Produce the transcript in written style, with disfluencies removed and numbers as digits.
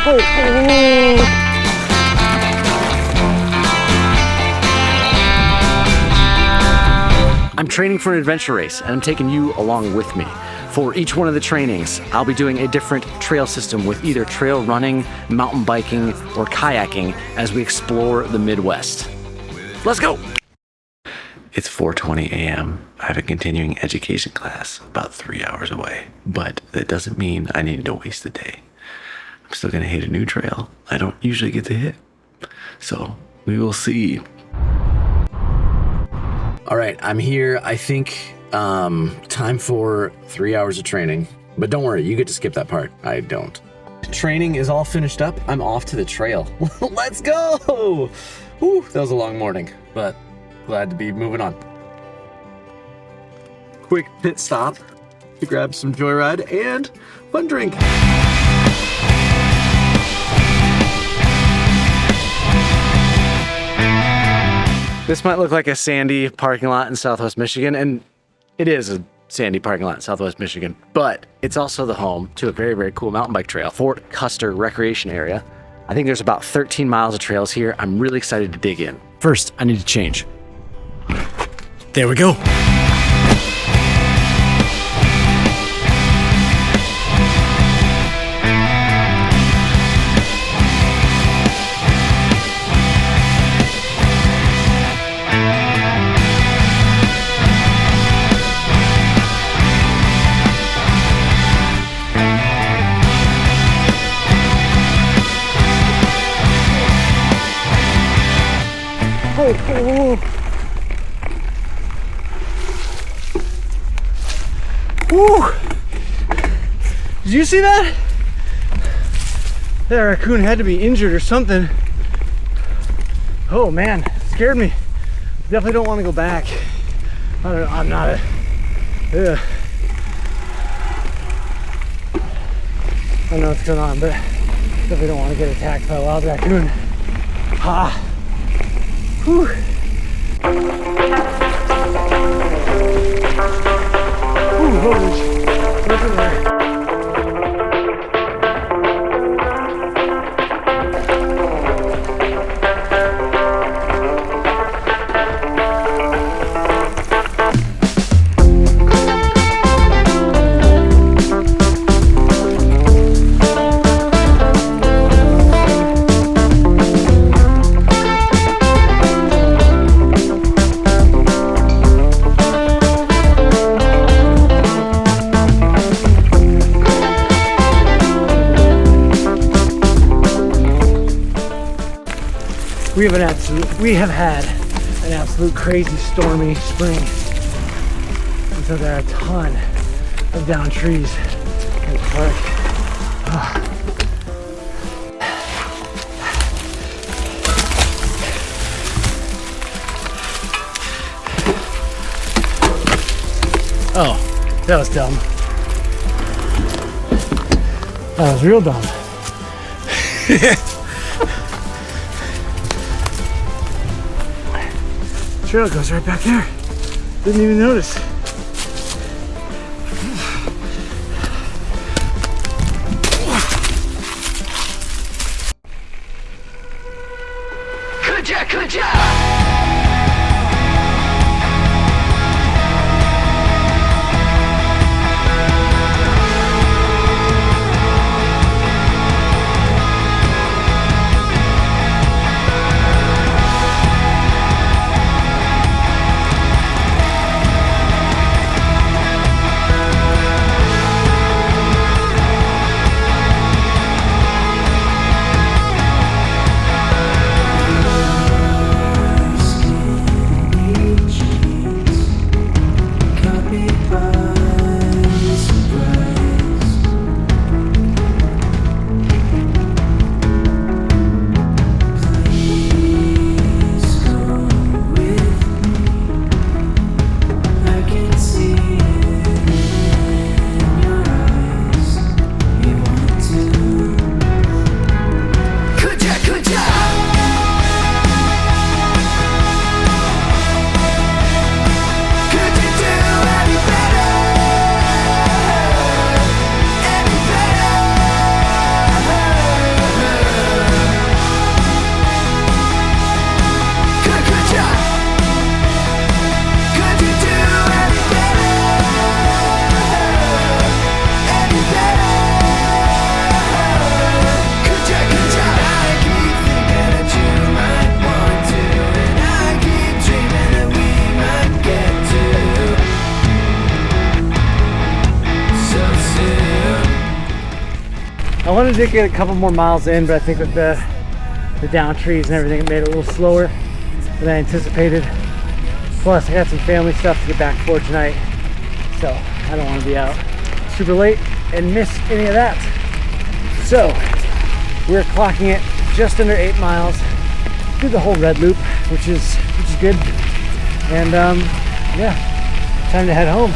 Oh, oh. I'm training for an adventure race, and I'm taking you along with me. For each one of the trainings, I'll be doing a different trail system with either trail running, mountain biking, or kayaking as we explore the Midwest. Let's go! It's 4:20 a.m. I have a continuing education class about 3 hours away, but that doesn't mean I need to waste the day. I'm still gonna hit a new trail I don't usually get to hit. So we will see. All right, I'm here. I think time for 3 hours of training, but don't worry, you get to skip that part. I don't. Training is all finished up. I'm off to the trail. Let's go! Whew, that was a long morning, but glad to be moving on. Quick pit stop to grab some Joyride and one drink. This might look like a sandy parking lot in Southwest Michigan, and it is a sandy parking lot in Southwest Michigan, but it's also the home to a very, very cool mountain bike trail, Fort Custer Recreation Area. I think there's about 13 miles of trails here. I'm really excited to dig in. First, I need to change. There we go. Oh. Woo! Did you see that? That raccoon had to be injured or something. Oh man, scared me. Definitely don't want to go back. I don't know, I'm not a... Ugh. I don't know what's going on, but definitely don't want to get attacked by a wild raccoon. Ah. Whew. Ooh, holy shit. Look at that. We have had an absolute crazy stormy spring, and so there are a ton of downed trees in the park. Oh, that was dumb. That was real dumb. Trail goes right back there. Didn't even notice. Good job. wanted to get a couple more miles in, but I think with the down trees and everything, it made it a little slower than I anticipated. Plus, I got some family stuff to get back for tonight, so I don't want to be out super late and miss any of that. So we're clocking it just under 8 miles through the whole red loop, which is good. And yeah, time to head home.